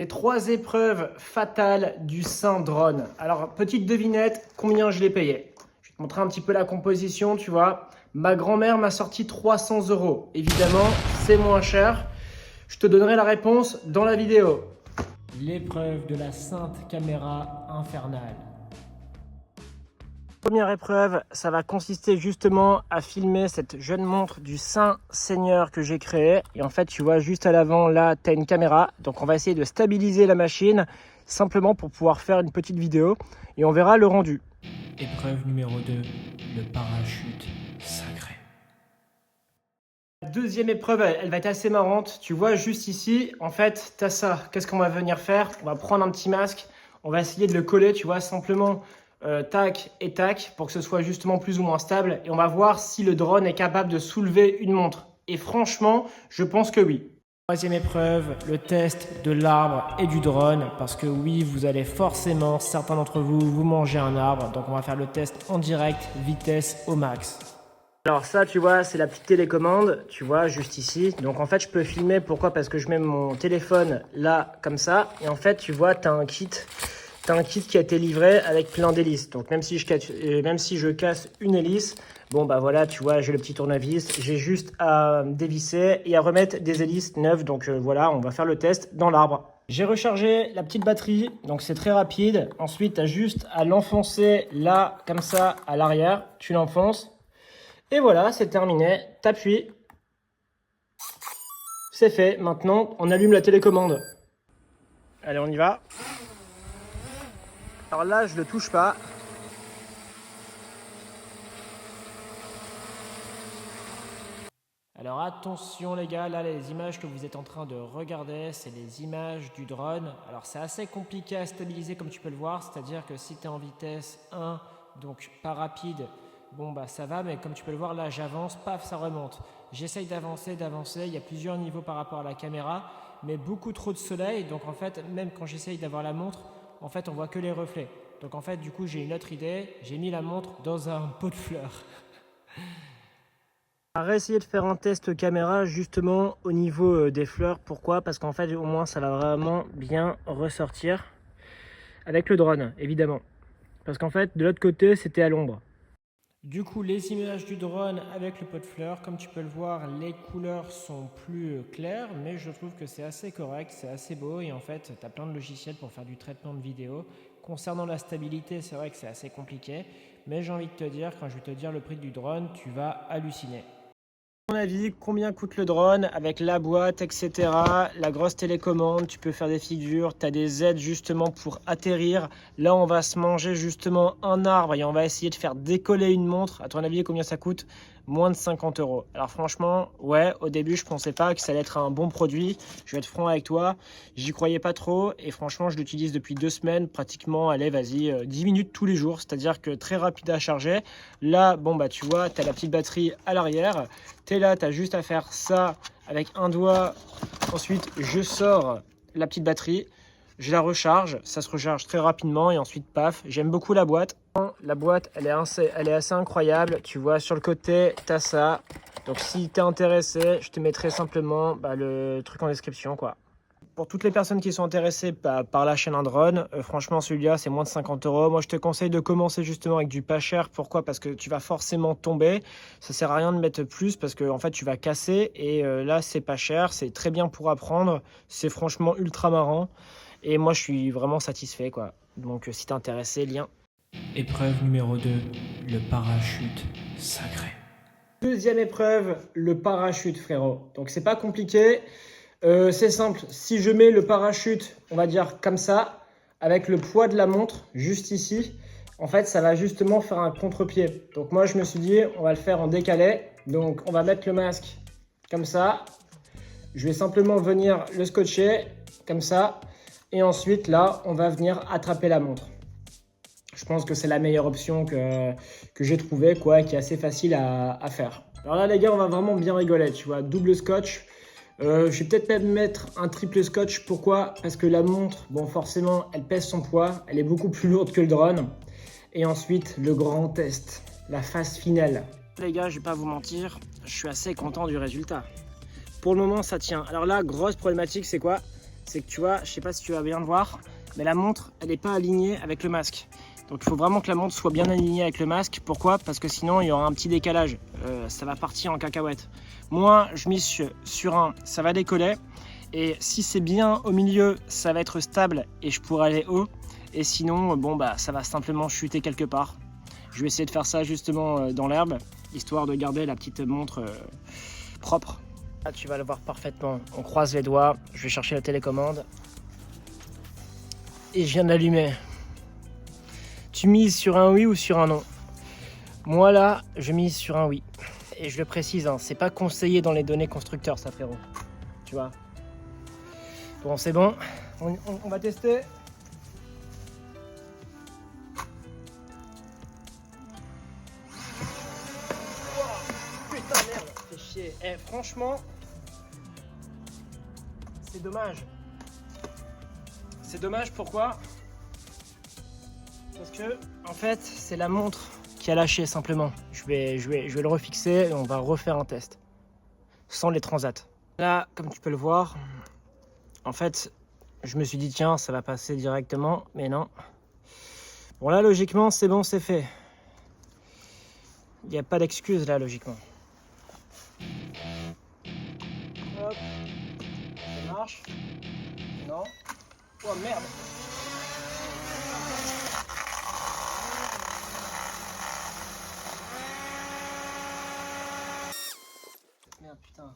Les 3 épreuves fatales du Saint Drone. Alors, petite devinette, combien je l'ai payé? Je vais te montrer un petit peu la composition, tu vois. Ma grand-mère m'a sorti 300 €. Évidemment, c'est moins cher. Je te donnerai la réponse dans la vidéo. L'épreuve de la sainte caméra infernale. Première épreuve, ça va consister justement à filmer cette jeune montre du Saint Seigneur que j'ai créée. Et en fait, tu vois, juste à l'avant, là, tu as une caméra. Donc, on va essayer de stabiliser la machine simplement pour pouvoir faire une petite vidéo. Et on verra le rendu. Épreuve numéro 2, le parachute sacré. La deuxième épreuve, elle va être assez marrante. Tu vois, juste ici, en fait, tu as ça. Qu'est-ce qu'on va venir faire? On va prendre un petit masque. On va essayer de le coller, tu vois, simplement tac et tac pour que ce soit justement plus ou moins stable. Et on va voir si le drone est capable de soulever une montre. Et franchement, je pense que oui. Troisième épreuve, le test de l'arbre et du drone. Parce que oui, vous allez forcément, certains d'entre vous, vous manger un arbre. Donc on va faire le test en direct, vitesse au max. Alors ça, tu vois, c'est la petite télécommande, tu vois, juste ici. Donc en fait, je peux filmer, pourquoi? Parce que je mets mon téléphone là, comme ça. Et en fait, tu vois, tu as un kit. Tu as un kit qui a été livré avec plein d'hélices. Donc même si je casse une hélice, bon bah voilà, tu vois, j'ai le petit tournevis. J'ai juste à dévisser et à remettre des hélices neuves. Donc voilà, on va faire le test dans l'arbre. J'ai rechargé la petite batterie, donc c'est très rapide. Ensuite, tu as juste à l'enfoncer là, comme ça, à l'arrière. Tu l'enfonces. Et voilà, c'est terminé. T'appuies. C'est fait. Maintenant, on allume la télécommande. Allez, on y va. Alors là, je ne le touche pas. Alors attention les gars, là les images que vous êtes en train de regarder, c'est les images du drone. Alors c'est assez compliqué à stabiliser comme tu peux le voir, c'est-à-dire que si tu es en vitesse 1, donc pas rapide, bon bah ça va, mais comme tu peux le voir là j'avance, paf ça remonte. J'essaye d'avancer, il y a plusieurs niveaux par rapport à la caméra, mais beaucoup trop de soleil, donc en fait même quand j'essaye d'avoir la montre, en fait on voit que les reflets. Donc en fait du coup j'ai une autre idée, j'ai mis la montre dans un pot de fleurs. On va réessayer de faire un test caméra justement au niveau des fleurs. Pourquoi? Parce qu'en fait au moins ça va vraiment bien ressortir avec le drone évidemment. Parce qu'en fait de l'autre côté c'était à l'ombre. Du coup les images du drone avec le pot de fleurs, comme tu peux le voir les couleurs sont plus claires, mais je trouve que c'est assez correct, c'est assez beau et en fait tu as plein de logiciels pour faire du traitement de vidéo. Concernant la stabilité, c'est vrai que c'est assez compliqué, mais j'ai envie de te dire, quand je vais te dire le prix du drone, tu vas halluciner. À mon avis, combien coûte le drone avec la boîte, etc. La grosse télécommande, tu peux faire des figures, tu as des aides justement pour atterrir. Là, on va se manger justement un arbre et on va essayer de faire décoller une montre. À ton avis, combien ça coûte? Moins de 50 €. Alors franchement, ouais, au début, je pensais pas que ça allait être un bon produit. Je vais être franc avec toi, j'y croyais pas trop et franchement, je l'utilise depuis 2 semaines, pratiquement, allez, vas-y, 10 minutes tous les jours. C'est-à-dire que très rapide à charger. Là, bon, bah tu vois, tu as la petite batterie à l'arrière. Tu es là, tu as juste à faire ça avec un doigt. Ensuite, je sors la petite batterie, je la recharge, ça se recharge très rapidement et ensuite, paf, j'aime beaucoup la boîte. La boîte, elle est assez incroyable. Tu vois, sur le côté, tu as ça. Donc, si tu es intéressé, je te mettrai simplement le truc en description, quoi. Pour toutes les personnes qui sont intéressées par la chaîne un drone, franchement celui-là c'est moins de 50 €. Moi je te conseille de commencer justement avec du pas cher. Pourquoi? Parce que tu vas forcément tomber. Ça sert à rien de mettre plus parce que en fait tu vas casser. Et là c'est pas cher, c'est très bien pour apprendre. C'est franchement ultra marrant. Et moi je suis vraiment satisfait quoi. Donc si t'es intéressé, lien. Épreuve numéro 2, le parachute sacré. Deuxième épreuve, le parachute frérot. Donc c'est pas compliqué. C'est simple, si je mets le parachute, on va dire comme ça, avec le poids de la montre, juste ici, en fait, ça va justement faire un contre-pied. Donc moi, je me suis dit, on va le faire en décalé. Donc, on va mettre le masque comme ça. Je vais simplement venir le scotcher comme ça. Et ensuite, là, on va venir attraper la montre. Je pense que c'est la meilleure option que j'ai trouvée, quoi, qui est assez facile à faire. Alors là, les gars, on va vraiment bien rigoler, tu vois, double scotch. Je vais peut-être même mettre un triple scotch. Pourquoi? Parce que la montre, bon forcément, elle pèse son poids. Elle est beaucoup plus lourde que le drone. Et ensuite, le grand test, la phase finale. Les gars, je vais pas vous mentir, je suis assez content du résultat. Pour le moment, ça tient. Alors là, grosse problématique, c'est quoi? c'est que tu vois, je sais pas si tu vas bien le voir, mais la montre, elle n'est pas alignée avec le masque. Donc il faut vraiment que la montre soit bien alignée avec le masque. Pourquoi? Parce que sinon il y aura un petit décalage. Ça va partir en cacahuète. Moi, je mise sur un, ça va décoller. Et si c'est bien au milieu, ça va être stable et je pourrai aller haut. Et sinon, bon bah ça va simplement chuter quelque part. Je vais essayer de faire ça justement dans l'herbe, histoire de garder la petite montre propre. Là, tu vas le voir parfaitement. On croise les doigts. Je vais chercher la télécommande. Et je viens d'allumer. Tu mises sur un oui ou sur un non? Moi là, je mise sur un oui. Et je le précise, hein, c'est pas conseillé dans les données constructeurs, ça frérot. Tu vois. Bon, c'est bon. On va tester. Putain merde, fais chier. Eh, franchement, c'est dommage. C'est dommage, pourquoi? Parce que, en fait, c'est la montre qui a lâché simplement. Je vais le refixer et on va refaire un test. Sans les transats. Là, comme tu peux le voir, en fait, je me suis dit, tiens, ça va passer directement, mais non. Bon, là, logiquement, c'est bon, c'est fait. Il n'y a pas d'excuse, là, logiquement. Hop. Ça marche. Non. Oh, merde. Merde, putain.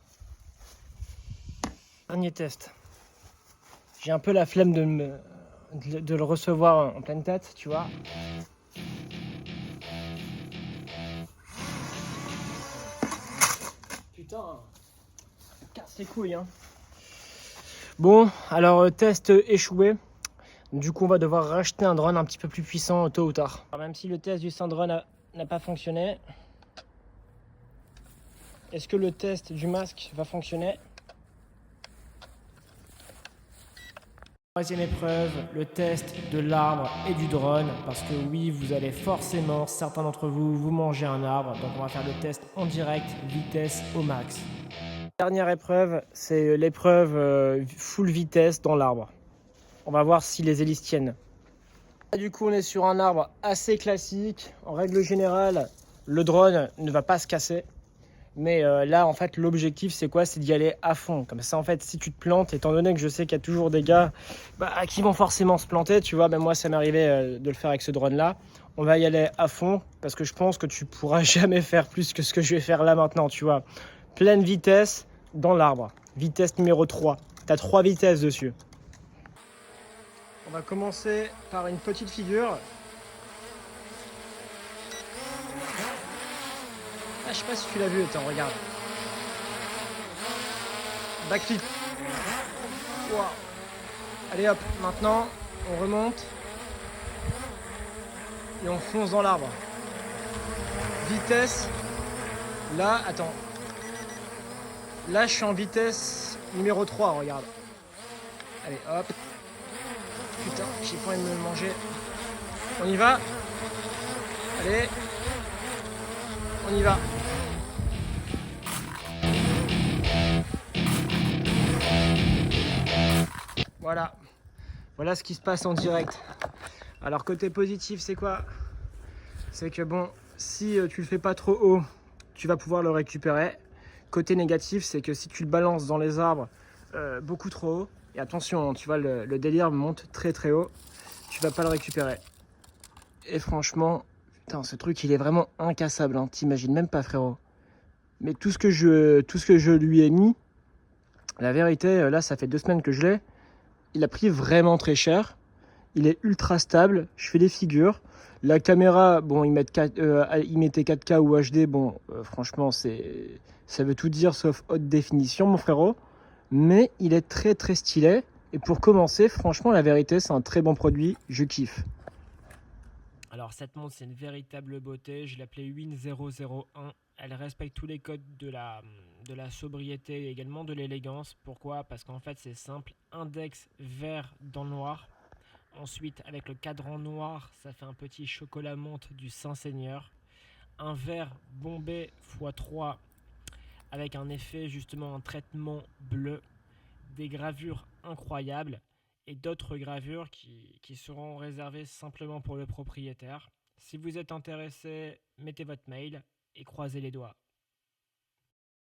Dernier test. J'ai un peu la flemme de le recevoir en pleine tête, tu vois. Putain, ça casse les couilles, hein. Bon, alors test échoué. Du coup, on va devoir racheter un drone un petit peu plus puissant tôt ou tard. Alors, même si le test du Sandrone n'a pas fonctionné, est-ce que le test du masque va fonctionner? Troisième épreuve, le test de l'arbre et du drone. Parce que oui, vous allez forcément, certains d'entre vous, vous manger un arbre. Donc on va faire le test en direct, vitesse au max. Dernière épreuve, c'est l'épreuve full vitesse dans l'arbre. On va voir si les hélices tiennent. Du coup, on est sur un arbre assez classique. En règle générale, le drone ne va pas se casser. Mais là, en fait, l'objectif, c'est quoi? C'est d'y aller à fond. Comme ça, en fait, si tu te plantes, étant donné que je sais qu'il y a toujours des gars qui vont forcément se planter, tu vois, même moi, ça m'est arrivé de le faire avec ce drone-là. On va y aller à fond parce que je pense que tu pourras jamais faire plus que ce que je vais faire là maintenant, tu vois. Pleine vitesse dans l'arbre. Vitesse numéro 3. Tu as 3 vitesses dessus. On va commencer par une petite figure. Ah, je sais pas si tu l'as vu, attends, regarde. Backflip. Wow. Allez hop, maintenant on remonte et on fonce dans l'arbre. Vitesse. Là, attends. Là, je suis en vitesse numéro 3, regarde. Allez, hop. Putain, j'ai pas envie de me le manger. On y va. Allez. On y va. Voilà. Voilà ce qui se passe en direct. Alors, côté positif, c'est quoi? C'est que bon, si tu le fais pas trop haut, tu vas pouvoir le récupérer. Côté négatif, c'est que si tu le balances dans les arbres beaucoup trop haut, et attention, tu vois, le délire monte très très haut, tu vas pas le récupérer. Et franchement, putain, ce truc, il est vraiment incassable, hein. T'imagines même pas, frérot. Mais tout ce que je lui ai mis, la vérité, là, ça fait 2 semaines que je l'ai. Il a pris vraiment très cher. Il est ultra stable. Je fais des figures. La caméra, bon, il mettait 4K ou HD. Bon, franchement, ça veut tout dire sauf haute définition, mon frérot. Mais il est très très stylé. Et pour commencer, franchement, la vérité, c'est un très bon produit. Je kiffe. Alors cette montre, c'est une véritable beauté. Je l'appelais Win001. Elle respecte tous les codes de la sobriété et également de l'élégance. Pourquoi? Parce qu'en fait, c'est simple. Index vert dans le noir. Ensuite, avec le cadran noir, ça fait un petit chocolat menthe du Saint-Seigneur. Un vert bombé x3 avec un effet, justement, un traitement bleu. Des gravures incroyables et d'autres gravures qui seront réservées simplement pour le propriétaire. Si vous êtes intéressé, mettez votre mail et croisez les doigts.